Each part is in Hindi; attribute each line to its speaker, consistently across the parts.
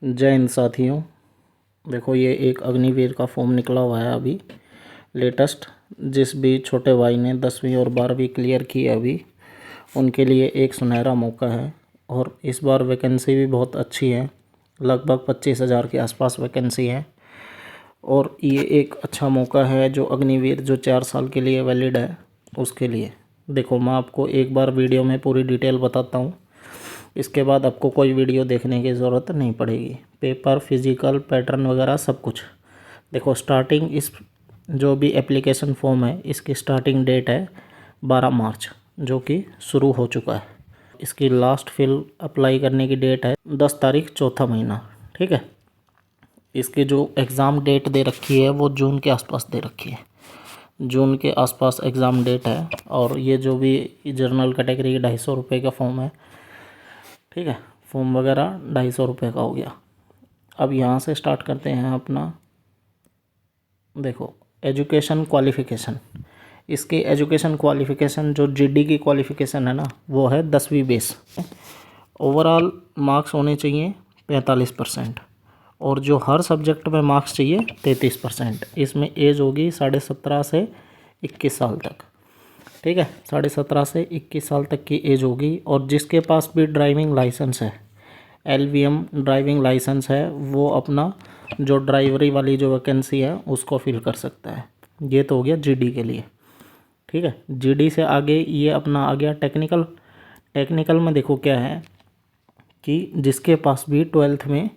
Speaker 1: जय हिंद साथियों। देखो ये एक अग्निवीर का फॉर्म निकला हुआ है अभी लेटेस्ट। जिस भी छोटे भाई ने 10वीं और 12वीं क्लियर की है अभी, उनके लिए एक सुनहरा मौका है। और इस बार वैकेंसी भी बहुत अच्छी है, लगभग 25,000 के आसपास वैकेंसी है। और ये एक अच्छा मौका है जो अग्निवीर जो 4 साल के लिए वैलिड है उसके लिए। देखो मैं आपको एक बार वीडियो में पूरी डिटेल बताता हूँ, इसके बाद आपको कोई वीडियो देखने की ज़रूरत नहीं पड़ेगी। पेपर, फिजिकल, पैटर्न वगैरह सब कुछ। देखो स्टार्टिंग इस जो भी एप्लीकेशन फॉर्म है इसकी स्टार्टिंग डेट है 12 मार्च, जो कि शुरू हो चुका है। इसकी लास्ट फिल अप्लाई करने की डेट है 10 तारीख चौथा महीना। ठीक है। इसकी जो एग्ज़ाम डेट दे रखी है वो जून के आसपास दे रखी है। जून के आसपास एग्ज़ाम डेट है। और ये जो भी जनरल कैटेगरी 250 रुपये का फॉर्म है, ठीक है, फॉर्म वगैरह 250 रुपये का हो गया। अब यहाँ से स्टार्ट करते हैं अपना। देखो एजुकेशन क्वालिफ़िकेशन, इसकी एजुकेशन क्वालिफ़िकेशन जो जीडी की क्वालिफ़िकेशन है ना, वो है 10वीं बेस। ओवरऑल मार्क्स होने चाहिए 45%। और जो हर सब्जेक्ट में मार्क्स चाहिए 33%। इसमें एज होगी 17.5 से 21 साल तक। ठीक है, 17.5 से 21 साल तक की एज होगी। और जिसके पास भी ड्राइविंग लाइसेंस है, LVM ड्राइविंग लाइसेंस है, वो अपना जो ड्राइवरी वाली जो वैकेंसी है उसको फिल कर सकता है। ये तो हो गया जीडी के लिए। ठीक है, जीडी से आगे ये अपना आ गया टेक्निकल। टेक्निकल में देखो क्या है कि जिसके पास भी 12th में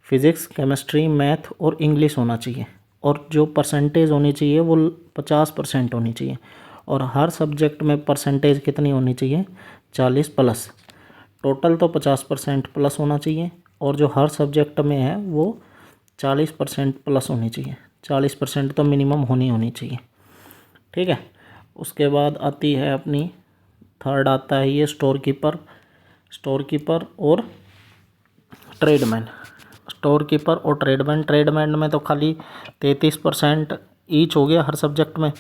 Speaker 1: फिज़िक्स, केमिस्ट्री, मैथ और इंग्लिश होना चाहिए। और जो परसेंटेज होनी चाहिए वो 50% होनी चाहिए। और हर सब्जेक्ट में परसेंटेज कितनी होनी चाहिए? 40 प्लस। टोटल तो 50% प्लस होना चाहिए। और जो हर सब्जेक्ट में है वो 40% प्लस होनी चाहिए। 40% तो मिनिमम होनी चाहिए। ठीक है। उसके बाद आती है अपनी थर्ड आता है ये स्टोर कीपर और ट्रेडमैन। स्टोर कीपर और ट्रेडमैन में तो खाली 33% ईच हो गया हर सब्जेक्ट में।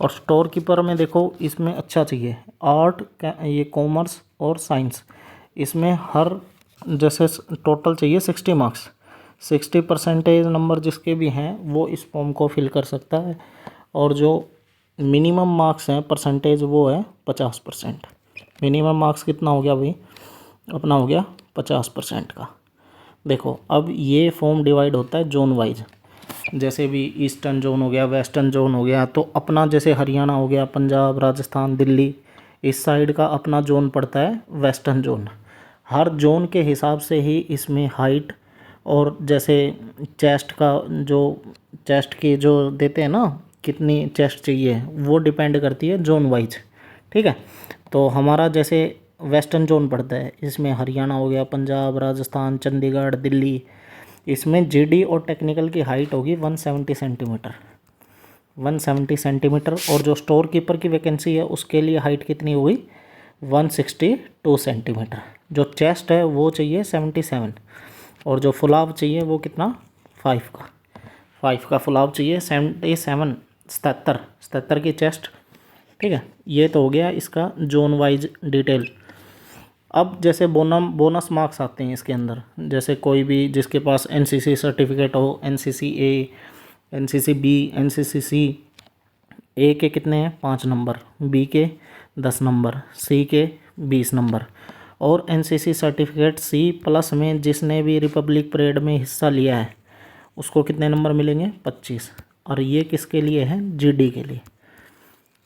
Speaker 1: और स्टोर कीपर में देखो इसमें अच्छा चाहिए आर्ट, ये कॉमर्स और साइंस। इसमें हर जैसे टोटल चाहिए 60 मार्क्स। 60% नंबर जिसके भी हैं वो इस फॉर्म को फिल कर सकता है। और जो मिनिमम मार्क्स हैं परसेंटेज वो है 50%। मिनिमम मार्क्स कितना हो गया भाई? अपना हो गया 50% का। देखो अब ये फॉर्म डिवाइड होता है जोन वाइज। जैसे भी ईस्टर्न जोन हो गया, वेस्टर्न जोन हो गया, तो अपना जैसे हरियाणा हो गया, पंजाब, राजस्थान, दिल्ली, इस साइड का अपना जोन पड़ता है वेस्टर्न जोन। हर जोन के हिसाब से ही इसमें हाइट और जैसे चेस्ट का जो चेस्ट की जो देते हैं ना, कितनी चेस्ट चाहिए, वो डिपेंड करती है जोन वाइज। ठीक है। तो हमारा जैसे वेस्टर्न जोन पड़ता है, इसमें हरियाणा हो गया, पंजाब, राजस्थान, चंडीगढ़, दिल्ली। इसमें जीडी और टेक्निकल की हाइट होगी 170 सेंटीमीटर। 170 सेंटीमीटर। और जो स्टोर कीपर की वैकेंसी है उसके लिए हाइट कितनी हुई? 162 सेंटीमीटर। जो चेस्ट है वो चाहिए 77। और जो फुलाव चाहिए वो कितना? 5 का फुलाव चाहिए। 77 77 की चेस्ट। ठीक है, ये तो हो गया इसका जोन वाइज डिटेल। अब जैसे बोनस मार्क्स आते हैं इसके अंदर। जैसे कोई भी जिसके पास NCC सर्टिफिकेट हो, NCC A, NCC B, NCC C, A के कितने हैं? 5 नंबर, B के 10 नंबर, C के 20 नंबर। और NCC सर्टिफिकेट C प्लस में जिसने भी रिपब्लिक परेड में हिस्सा लिया है उसको कितने नंबर मिलेंगे? 25। और ये किसके लिए है? जीडी के लिए।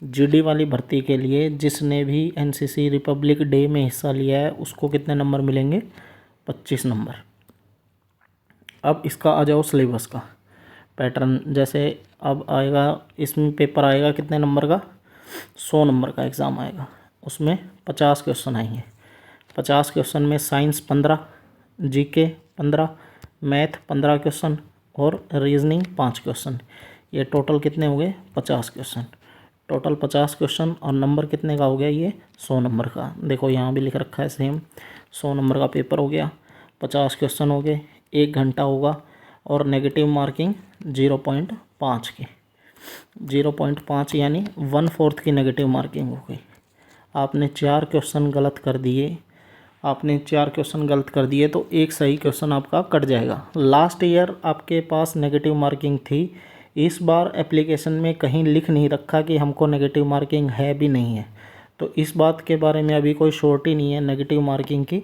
Speaker 1: जीडी वाली भर्ती के लिए जिसने भी NCC रिपब्लिक डे में हिस्सा लिया है उसको कितने नंबर मिलेंगे? 25 नंबर। अब इसका आ जाओ सिलेबस का पैटर्न। जैसे अब आएगा इसमें पेपर आएगा कितने नंबर का? 100 नंबर का एग्ज़ाम आएगा। उसमें 50 क्वेश्चन आएंगे। 50 क्वेश्चन में साइंस 15, GK 15, मैथ 15 क्वेश्चन और रीजनिंग 5 क्वेश्चन। ये टोटल कितने हो गए? 50 क्वेश्चन। Total 50 question. और नंबर कितने का हो गया? ये 100 नंबर का। देखो यहाँ भी लिख रखा है सेम। 100 नंबर का पेपर हो गया, 50 क्वेश्चन हो गए, 1 घंटा होगा। और नेगेटिव मार्किंग 0.5 की। 0.5 यानी 1/4 की नेगेटिव मार्किंग हो गई। आपने 4 क्वेश्चन गलत कर दिए, आपने 4 क्वेश्चन गलत कर दिए तो एक सही क्वेश्चन आपका कट जाएगा। लास्ट ईयर आपके पास नेगेटिव मार्किंग थी, इस बार एप्लीकेशन में कहीं लिख नहीं रखा कि हमको नेगेटिव मार्किंग है भी नहीं है, तो इस बात के बारे में अभी कोई श्योरिटी नहीं है नेगेटिव मार्किंग की।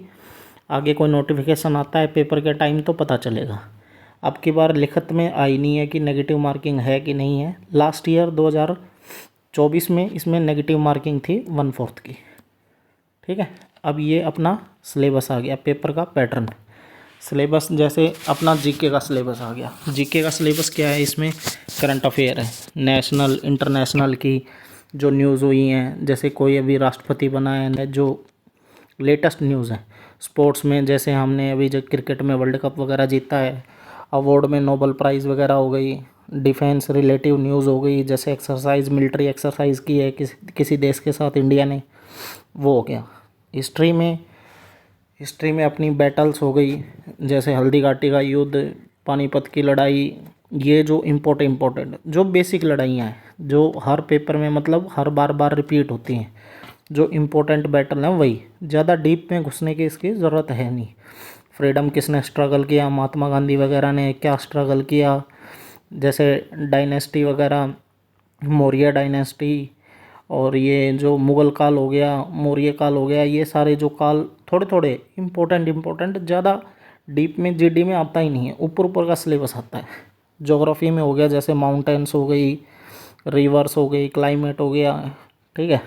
Speaker 1: आगे कोई नोटिफिकेशन आता है पेपर के टाइम तो पता चलेगा। अब की बार लिखत में आई नहीं है कि नेगेटिव मार्किंग है कि नहीं है। लास्ट ईयर 2024 में इसमें नेगेटिव मार्किंग थी 1/4 की। ठीक है, अब ये अपना सिलेबस आ गया, पेपर का पैटर्न सिलेबस। जैसे अपना जीके का सिलेबस आ गया। जीके का सिलेबस क्या है, इसमें करंट अफेयर है, नेशनल इंटरनेशनल की जो न्यूज़ हुई हैं, जैसे कोई अभी राष्ट्रपति बना है, जो लेटेस्ट न्यूज़ है। स्पोर्ट्स में जैसे हमने अभी जो क्रिकेट में वर्ल्ड कप वगैरह जीता है, अवार्ड में नोबेल प्राइज़ वगैरह हो गई, डिफेंस रिलेटिव न्यूज़ हो गई, जैसे एक्सरसाइज मिलिट्री एक्सरसाइज की है किसी देश के साथ इंडिया ने, वो हो गया। हिस्ट्री में अपनी बैटल्स हो गई, जैसे हल्दी घाटी का युद्ध, पानीपत की लड़ाई, ये जो इम्पोर्टेंट जो बेसिक लड़ाइयाँ हैं, जो हर पेपर में मतलब हर बार रिपीट होती हैं, जो इम्पोर्टेंट बैटल हैं वही। ज़्यादा डीप में घुसने की इसकी ज़रूरत है नहीं। फ्रीडम किसने स्ट्रगल किया, महात्मा गांधी वगैरह ने क्या स्ट्रगल किया, जैसे डायनेस्टी वगैरह, मौर्य डायनेस्टी, और ये जो मुग़ल काल हो गया, मौर्य काल हो गया, ये सारे जो काल थोड़े थोड़े इम्पोर्टेंट, ज़्यादा डीप में जीडी में आता ही नहीं है, ऊपर का सिलेबस आता है। ज्योग्राफी में हो गया, जैसे माउंटेन्स हो गई, रिवर्स हो गई, क्लाइमेट हो गया, ठीक है।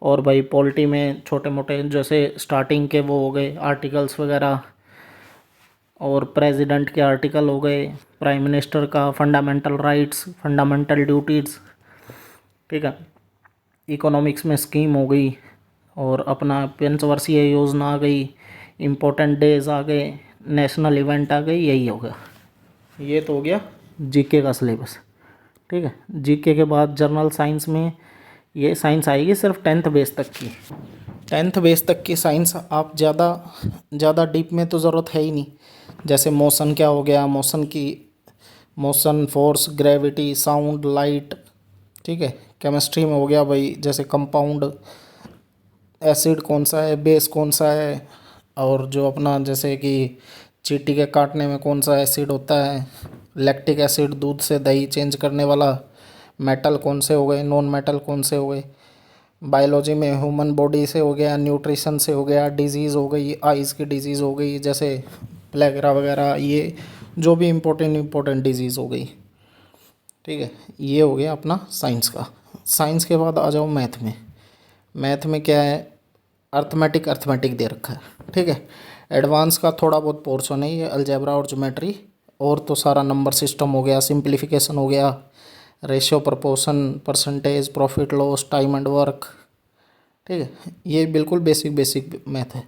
Speaker 1: और भाई पॉलिटी में छोटे मोटे जैसे स्टार्टिंग के वो हो गए आर्टिकल्स वगैरह, और प्रेसिडेंट के आर्टिकल हो गए, प्राइम मिनिस्टर का फंडामेंटल राइट्स, फंडामेंटल ड्यूटीज़, ठीक है। इकोनॉमिक्स में स्कीम हो गई, और अपना पंचवर्षीय योजना आ गई, इम्पोर्टेंट डेज आ गए, नेशनल इवेंट आ गई, यही हो गया। ये तो हो गया जीके का सिलेबस, ठीक है। जीके के बाद जनरल साइंस में ये साइंस आएगी सिर्फ 10th बेस तक की। 10th बेस तक की साइंस आप ज़्यादा डीप में तो ज़रूरत है ही नहीं। जैसे मोशन क्या हो गया, motion, force, gravity, sound, light, ठीक है। केमिस्ट्री में हो गया भाई, जैसे कंपाउंड, एसिड कौन सा है, बेस कौन सा है, और जो अपना जैसे कि चींटी के काटने में कौन सा एसिड होता है, लैक्टिक एसिड, दूध से दही चेंज करने वाला, मेटल कौन से हो गए, नॉन मेटल कौन से हो गए। बायोलॉजी में ह्यूमन बॉडी से हो गया, न्यूट्रिशन से हो गया, डिजीज़ हो गई, आइज़ की डिजीज़ हो गई, जैसे प्लेगरा वगैरह, ये जो भी इम्पोर्टेंट डिजीज़ हो गई, ठीक है। ये हो गया अपना साइंस का। साइंस के बाद आ जाओ मैथ में क्या है, अर्थमेटिक दे रखा है, ठीक है। एडवांस का थोड़ा बहुत पोर्शन है ये, अलजेब्रा और ज्योमेट्री, और तो सारा नंबर सिस्टम हो गया, सिंप्लीफिकेशन हो गया, ratio, proportion, percentage, profit loss, time and work, ठीक है। ये बिल्कुल बेसिक मैथ है।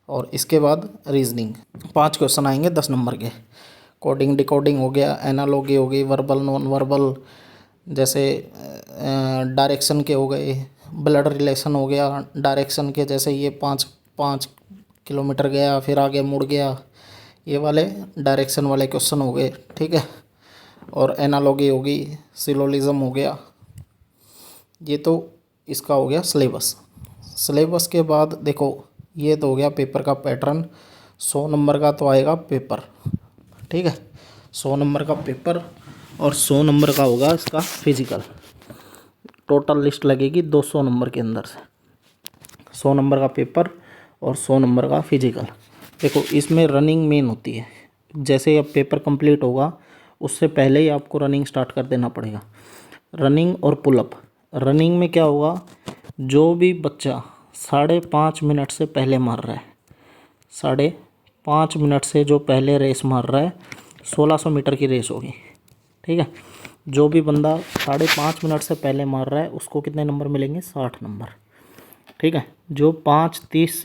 Speaker 1: और इसके बाद रीजनिंग 5 क्वेश्चन आएंगे 10 नंबर के। कोडिंग डिकोडिंग हो गया, एनालॉगी हो गई, वर्बल नॉन वर्बल, जैसे डायरेक्शन के हो गए, ब्लड रिलेशन हो गया डायरेक्शन के, जैसे ये 5 किलोमीटर गया फिर आगे मुड़ गया, ये वाले डायरेक्शन वाले क्वेश्चन हो गए, ठीक है। और एनालॉगी हो गई, सिलोजिज्म हो गया। ये तो इसका हो गया सिलेबस के बाद देखो, ये तो हो गया पेपर का पैटर्न। 100 नंबर का तो आएगा पेपर, ठीक है। 100 नंबर का पेपर, और 100 नंबर का होगा इसका फिजिकल। टोटल लिस्ट लगेगी 200 नंबर के अंदर से। 100 नंबर का पेपर और 100 नंबर का फिजिकल। देखो इसमें रनिंग मेन होती है। जैसे अब पेपर कंप्लीट होगा उससे पहले ही आपको रनिंग स्टार्ट कर देना पड़ेगा। रनिंग और पुलअप। रनिंग में क्या होगा, जो भी बच्चा 5.5 मिनट से पहले मार रहा है, 5.5 मिनट से जो पहले रेस मार रहा है, 1600 मीटर की रेस होगी, ठीक है। जो भी बंदा 5.5 मिनट से पहले मार रहा है उसको कितने नंबर मिलेंगे, 60 नंबर, ठीक है। जो 5:30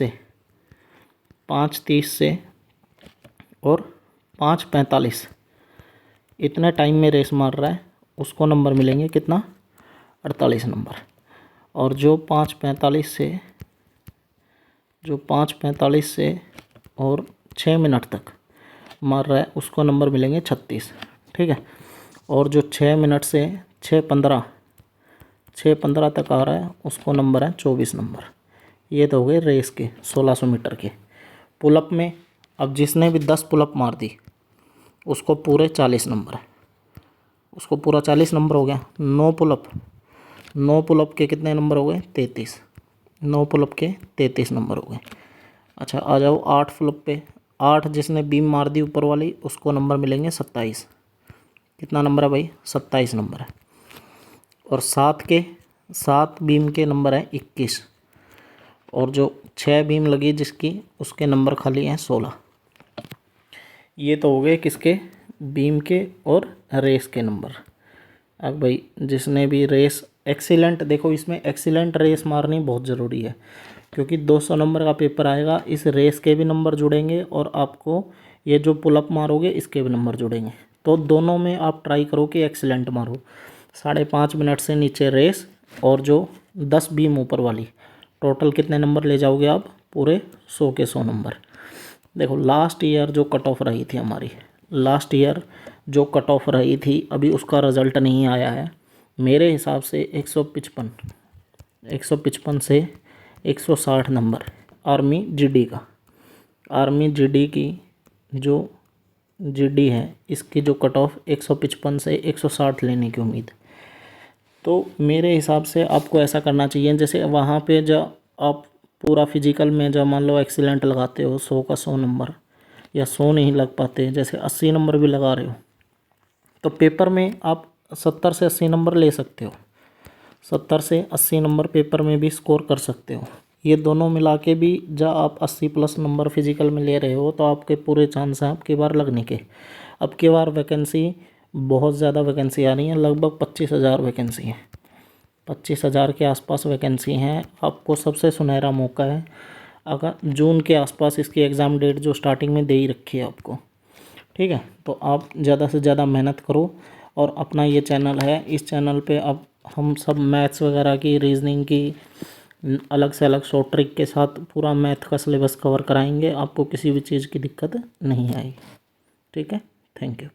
Speaker 1: से और 5:45 इतने टाइम में रेस मार रहा है उसको नंबर मिलेंगे कितना, 48 नंबर। और जो 5:45 से और 6 मिनट तक मार रहा है उसको नंबर मिलेंगे 36, ठीक है। और जो 6 मिनट से 6:15 तक आ रहा है उसको नंबर है 24 नंबर। ये तो हो गए रेस के 1600 मीटर के। पुलअप में अब जिसने भी 10 पुलअप मार दी उसको पूरे 40 नंबर, उसको पूरा 40 नंबर हो गया। 9 पुलअप के कितने नंबर हो गए? 33। 9 पुलअप के 33 नंबर हो गए। अच्छा आ जाओ 8 पुलअप पे। 8 जिसने बीम मार दी ऊपर वाली उसको नंबर मिलेंगे 27। कितना नंबर है भाई? 27 नंबर है। और 7 बीम के नंबर है 21। और जो 6 बीम लगी जिसकी उसके नंबर खाली हैं 16। ये तो हो गए किसके? बीम के और रेस के नंबर। अब भाई जिसने भी रेस एक्सीलेंट, देखो इसमें एक्सीलेंट रेस मारनी बहुत ज़रूरी है क्योंकि 200 नंबर का पेपर आएगा। इस रेस के भी नंबर जुड़ेंगे और आपको ये जो पुलअप मारोगे इसके भी नंबर जुड़ेंगे। तो दोनों में आप ट्राई करो कि एक्सीलेंट मारो। 5.5 मिनट से नीचे रेस और जो 10 बीम ऊपर वाली, टोटल कितने नंबर ले जाओगे आप? पूरे 100 के 100 नंबर। देखो लास्ट ईयर जो कट ऑफ रही थी हमारी, लास्ट ईयर जो कट ऑफ रही थी अभी उसका रिज़ल्ट नहीं आया है। मेरे हिसाब से 155 से 160 नंबर आर्मी जीडी का, आर्मी जीडी की जो जीडी है इसकी जो कट ऑफ 155 से 160 लेने की उम्मीद। तो मेरे हिसाब से आपको ऐसा करना चाहिए, जैसे वहाँ पे जब आप पूरा फिजिकल में जब मान लो एक्सीलेंट लगाते हो 100 का 100 नंबर, या 100 नहीं लग पाते, जैसे 80 नंबर भी लगा रहे हो, तो पेपर में आप 70 से 80 नंबर ले सकते हो। 70 से 80 नंबर पेपर में भी स्कोर कर सकते हो। ये दोनों मिला के भी जब आप 80 प्लस नंबर फिजिकल में ले रहे हो तो आपके पूरे चांस हैं अब की बार लगने के। अब की बार वैकेंसी बहुत ज़्यादा वैकेंसी आ रही है, लगभग 25,000 वैकेंसी है। 25,000 के आसपास वैकेंसी हैं। आपको सबसे सुनहरा मौका है, अगर जून के आसपास इसकी एग्ज़ाम डेट जो स्टार्टिंग में दे ही रखी है आपको, ठीक है। तो आप ज़्यादा से ज़्यादा मेहनत करो। और अपना ये चैनल है, इस चैनल पे अब हम सब मैथ्स वगैरह की, रीजनिंग की अलग से अलग शॉर्ट ट्रिक के साथ पूरा मैथ का सिलेबस कवर कराएंगे। आपको किसी भी चीज़ की दिक्कत नहीं आएगी, ठीक है। Thank you.